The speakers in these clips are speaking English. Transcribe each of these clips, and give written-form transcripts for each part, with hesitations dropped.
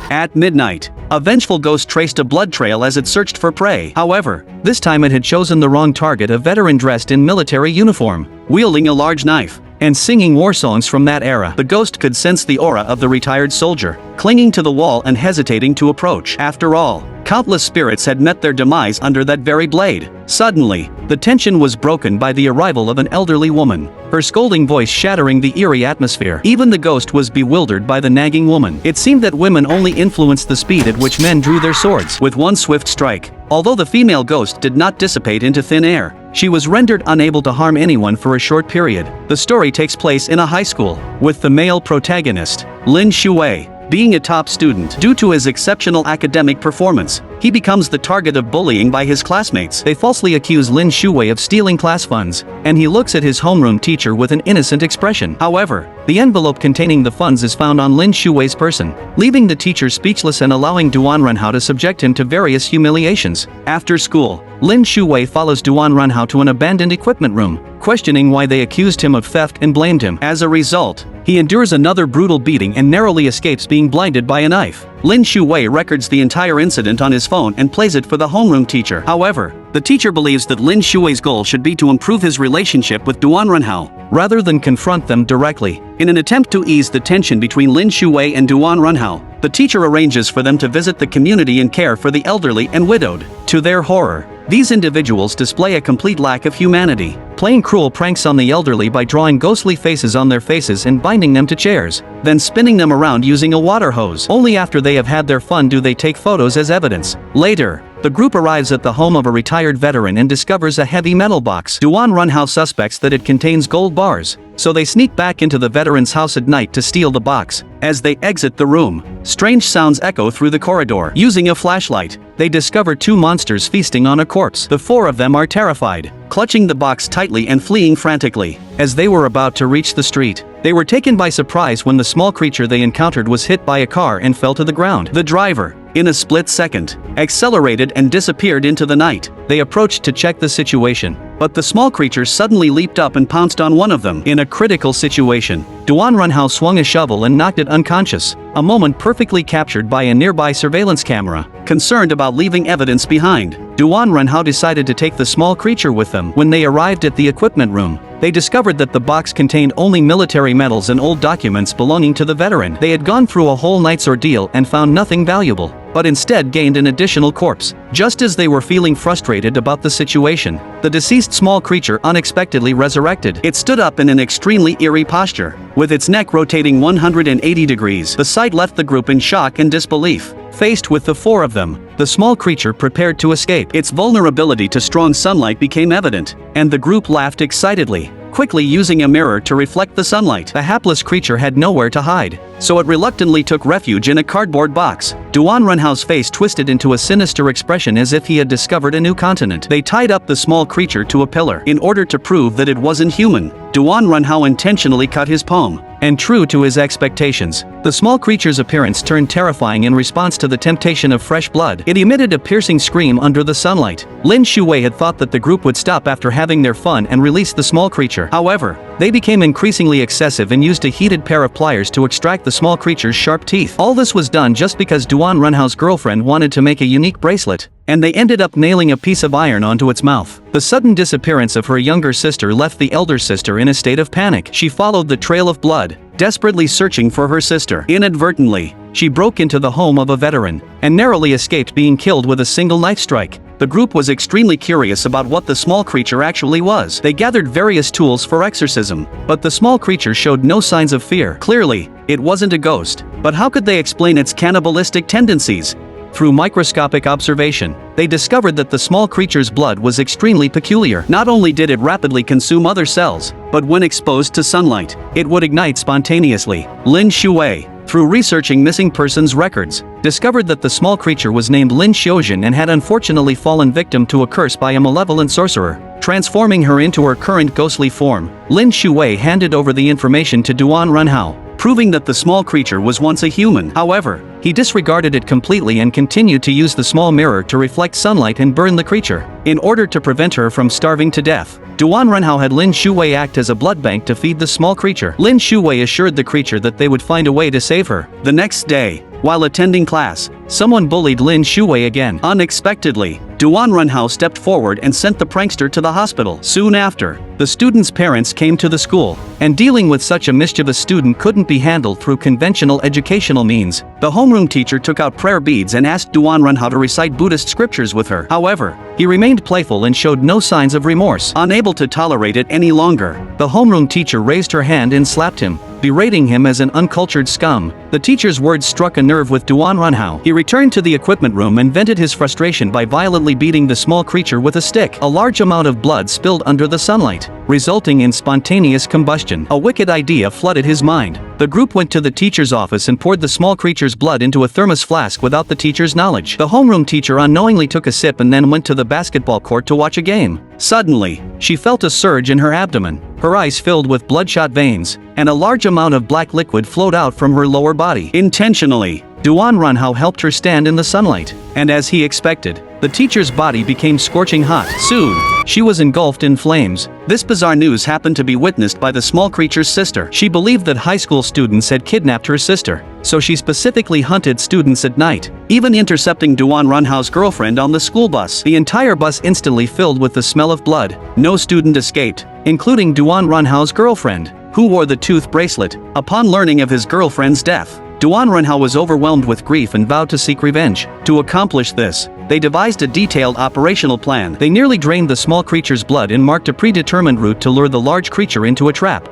At midnight, a vengeful ghost traced a blood trail as it searched for prey. However, this time it had chosen the wrong target, a veteran dressed in military uniform, wielding a large knife, and singing war songs from that era. The ghost could sense the aura of the retired soldier, clinging to the wall and hesitating to approach. After all, countless spirits had met their demise under that very blade. Suddenly, the tension was broken by the arrival of an elderly woman, her scolding voice shattering the eerie atmosphere. Even the ghost was bewildered by the nagging woman. It seemed that women only influenced the speed at which men drew their swords. With one swift strike, although the female ghost did not dissipate into thin air, she was rendered unable to harm anyone for a short period. The story takes place in a high school, with the male protagonist, Lin Shu-wei, being a top student. Due to his exceptional academic performance, he becomes the target of bullying by his classmates. They falsely accuse Lin Shu-wei of stealing class funds, and he looks at his homeroom teacher with an innocent expression. However, the envelope containing the funds is found on Lin Shu-wei's person, leaving the teacher speechless and allowing Duan Runhao to subject him to various humiliations. After school, Lin Shu-wei follows Duan Runhao to an abandoned equipment room, questioning why they accused him of theft and blamed him. As a result, he endures another brutal beating and narrowly escapes being blinded by a knife. Lin Shu-wei records the entire incident on his phone and plays it for the homeroom teacher. However, the teacher believes that Lin Shu-wei's goal should be to improve his relationship with Duan Runhao, rather than confront them directly. In an attempt to ease the tension between Lin Shu-wei and Duan Runhao, the teacher arranges for them to visit the community and care for the elderly and widowed. To their horror, these individuals display a complete lack of humanity, playing cruel pranks on the elderly by drawing ghostly faces on their faces and binding them to chairs, then spinning them around using a water hose. Only after they have had their fun do they take photos as evidence. Later, the group arrives at the home of a retired veteran and discovers a heavy metal box. Duan Runhao suspects that it contains gold bars, so they sneak back into the veteran's house at night to steal the box. As they exit the room, strange sounds echo through the corridor. Using a flashlight, they discover two monsters feasting on a corpse. The four of them are terrified, clutching the box tightly and fleeing frantically. As they were about to reach the street, they were taken by surprise when the small creature they encountered was hit by a car and fell to the ground. The driver, in a split second, accelerated and disappeared into the night. They approached to check the situation, but the small creature suddenly leaped up and pounced on one of them. In a critical situation, Duan Runhao swung a shovel and knocked it unconscious, a moment perfectly captured by a nearby surveillance camera. Concerned about leaving evidence behind, Duan Runhao decided to take the small creature with them. When they arrived at the equipment room, they discovered that the box contained only military medals and old documents belonging to the veteran. They had gone through a whole night's ordeal and found nothing valuable, but instead gained an additional corpse. Just as they were feeling frustrated about the situation, the deceased small creature unexpectedly resurrected. It stood up in an extremely eerie posture, with its neck rotating 180 degrees. The sight left the group in shock and disbelief. Faced with the four of them, the small creature prepared to escape. Its vulnerability to strong sunlight became evident, and the group laughed excitedly, quickly using a mirror to reflect the sunlight. The hapless creature had nowhere to hide, so it reluctantly took refuge in a cardboard box. Duan Runhao's face twisted into a sinister expression as if he had discovered a new continent. They tied up the small creature to a pillar. In order to prove that it wasn't human, Duan Runhao intentionally cut his palm, and true to his expectations, the small creature's appearance turned terrifying in response to the temptation of fresh blood. It emitted a piercing scream under the sunlight. Lin Shu-wei had thought that the group would stop after having their fun and release the small creature. However, they became increasingly excessive and used a heated pair of pliers to extract the small creature's sharp teeth. All this was done just because Duan Runhao's girlfriend wanted to make a unique bracelet, and they ended up nailing a piece of iron onto its mouth. The sudden disappearance of her younger sister left the elder sister in a state of panic. She followed the trail of blood, desperately searching for her sister. Inadvertently, she broke into the home of a veteran, and narrowly escaped being killed with a single knife strike. The group was extremely curious about what the small creature actually was. They gathered various tools for exorcism, but the small creature showed no signs of fear. Clearly, it wasn't a ghost. But how could they explain its cannibalistic tendencies? Through microscopic observation, they discovered that the small creature's blood was extremely peculiar. Not only did it rapidly consume other cells, but when exposed to sunlight, it would ignite spontaneously. Lin Shu-wei, through researching missing persons records, discovered that the small creature was named Lin Xiuzhen and had unfortunately fallen victim to a curse by a malevolent sorcerer, transforming her into her current ghostly form. Lin Shu-wei handed over the information to Duan Runhao, proving that the small creature was once a human. However, he disregarded it completely and continued to use the small mirror to reflect sunlight and burn the creature. In order to prevent her from starving to death, Duan Runhao had Lin Shu-wei act as a blood bank to feed the small creature. Lin Shu-wei assured the creature that they would find a way to save her. The next day, While attending class, someone bullied Lin Shu-wei again. Unexpectedly, Duan Runhao stepped forward and sent the prankster to the hospital. Soon after, the student's parents came to the school, and dealing with such a mischievous student couldn't be handled through conventional educational means. The homeroom teacher took out prayer beads and asked Duan Runhao to recite Buddhist scriptures with her. However, he remained playful and showed no signs of remorse. Unable to tolerate it any longer, the homeroom teacher raised her hand and slapped him, berating him as an uncultured scum. The teacher's words struck a nerve with Duan Runhao. He returned to the equipment room and vented his frustration by violently beating the small creature with a stick. A large amount of blood spilled under the sunlight, resulting in spontaneous combustion. A wicked idea flooded his mind. The group went to the teacher's office and poured the small creature's blood into a thermos flask without the teacher's knowledge. The homeroom teacher unknowingly took a sip and then went to the basketball court to watch a game. Suddenly, she felt a surge in her abdomen. Her eyes filled with bloodshot veins, and a large amount of black liquid flowed out from her lower body. Intentionally, Duan Runhao helped her stand in the sunlight, and as he expected, the teacher's body became scorching hot. Soon, she was engulfed in flames. This bizarre news happened to be witnessed by the small creature's sister. She believed that high school students had kidnapped her sister, so she specifically hunted students at night, even intercepting Duan Runhao's girlfriend on the school bus. The entire bus instantly filled with the smell of blood. No student escaped, including Duan Runhao's girlfriend, who wore the tooth bracelet. Upon learning of his girlfriend's death, Duan Runhao was overwhelmed with grief and vowed to seek revenge. To accomplish this, they devised a detailed operational plan. They nearly drained the small creature's blood and marked a predetermined route to lure the large creature into a trap.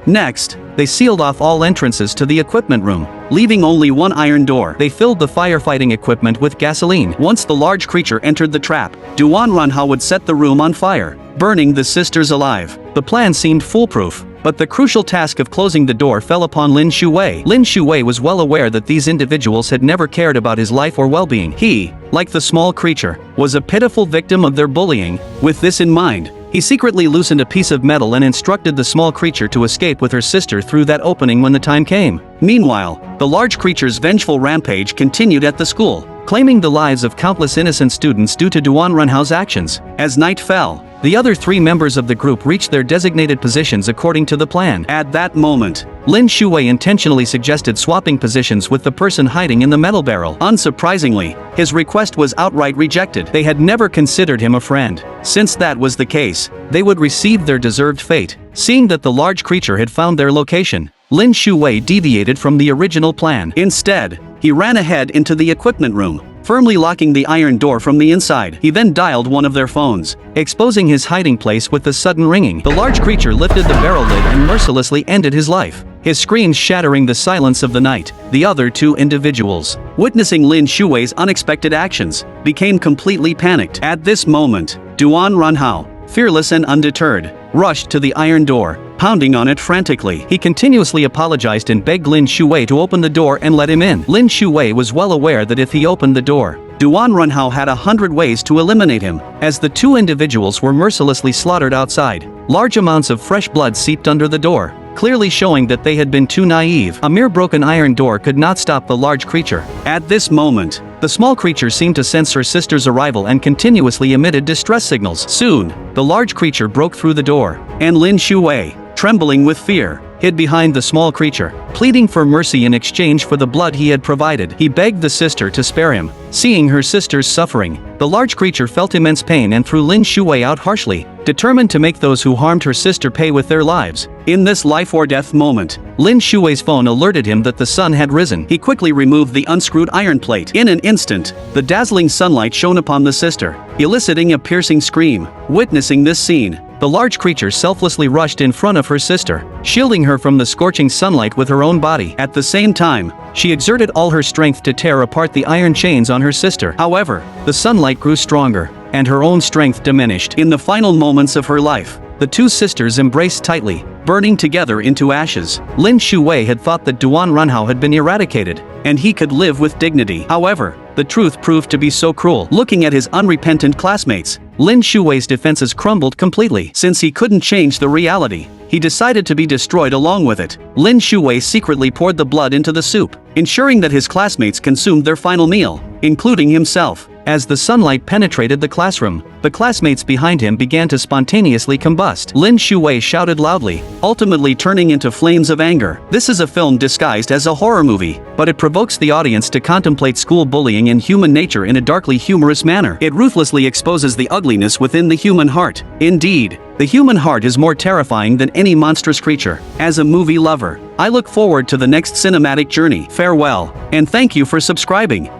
Next, they sealed off all entrances to the equipment room, leaving only one iron door. They filled the firefighting equipment with gasoline. Once the large creature entered the trap, Duan Runhao would set the room on fire, burning the sisters alive. The plan seemed foolproof, but the crucial task of closing the door fell upon Lin Shu-wei. Lin Shu-wei was well aware that these individuals had never cared about his life or well-being. He, like the small creature, was a pitiful victim of their bullying. With this in mind, he secretly loosened a piece of metal and instructed the small creature to escape with her sister through that opening when the time came. Meanwhile, the large creature's vengeful rampage continued at the school, claiming the lives of countless innocent students due to Duan Runhao's actions. As night fell, the other three members of the group reached their designated positions according to the plan. At that moment, Lin Shu-wei intentionally suggested swapping positions with the person hiding in the metal barrel. Unsurprisingly, his request was outright rejected. They had never considered him a friend. Since that was the case, they would receive their deserved fate. Seeing that the large creature had found their location, Lin Shu-wei deviated from the original plan. Instead, he ran ahead into the equipment room, firmly locking the iron door from the inside. He then dialed one of their phones, exposing his hiding place with the sudden ringing. The large creature lifted the barrel lid and mercilessly ended his life, his screams shattering the silence of the night. The other two individuals, witnessing Lin Shu-wei's unexpected actions, became completely panicked. At this moment, Duan Runhao, fearless and undeterred, rushed to the iron door, pounding on it frantically. He continuously apologized and begged Lin Shu-wei to open the door and let him in. Lin Shu-wei was well aware that if he opened the door, Duan Runhao had 100 ways to eliminate him. As the two individuals were mercilessly slaughtered outside, large amounts of fresh blood seeped under the door, clearly showing that they had been too naive. A mere broken iron door could not stop the large creature. At this moment, the small creature seemed to sense her sister's arrival and continuously emitted distress signals. Soon, the large creature broke through the door, and Lin Shu-wei, trembling with fear, hid behind the small creature, pleading for mercy in exchange for the blood he had provided. He begged the sister to spare him. Seeing her sister's suffering, the large creature felt immense pain and threw Lin Shu-wei out harshly, determined to make those who harmed her sister pay with their lives. In this life-or-death moment, Lin Shu-wei's phone alerted him that the sun had risen. He quickly removed the unscrewed iron plate. In an instant, the dazzling sunlight shone upon the sister, eliciting a piercing scream. Witnessing this scene, the large creature selflessly rushed in front of her sister, shielding her from the scorching sunlight with her own body. At the same time, she exerted all her strength to tear apart the iron chains on her sister. However, the sunlight grew stronger, and her own strength diminished. In the final moments of her life, the two sisters embraced tightly, burning together into ashes. Lin Shu-wei had thought that Duan Runhao had been eradicated, and he could live with dignity. However, the truth proved to be so cruel. Looking at his unrepentant classmates, Lin Shu-wei's defenses crumbled completely. Since he couldn't change the reality, he decided to be destroyed along with it. Lin Shu-wei secretly poured the blood into the soup, ensuring that his classmates consumed their final meal, including himself. As the sunlight penetrated the classroom, the classmates behind him began to spontaneously combust. Lin Shu-wei shouted loudly, ultimately turning into flames of anger. This is a film disguised as a horror movie, but it provokes the audience to contemplate school bullying and human nature in a darkly humorous manner. It ruthlessly exposes the ugliness within the human heart. Indeed, the human heart is more terrifying than any monstrous creature. As a movie lover, I look forward to the next cinematic journey. Farewell, and thank you for subscribing.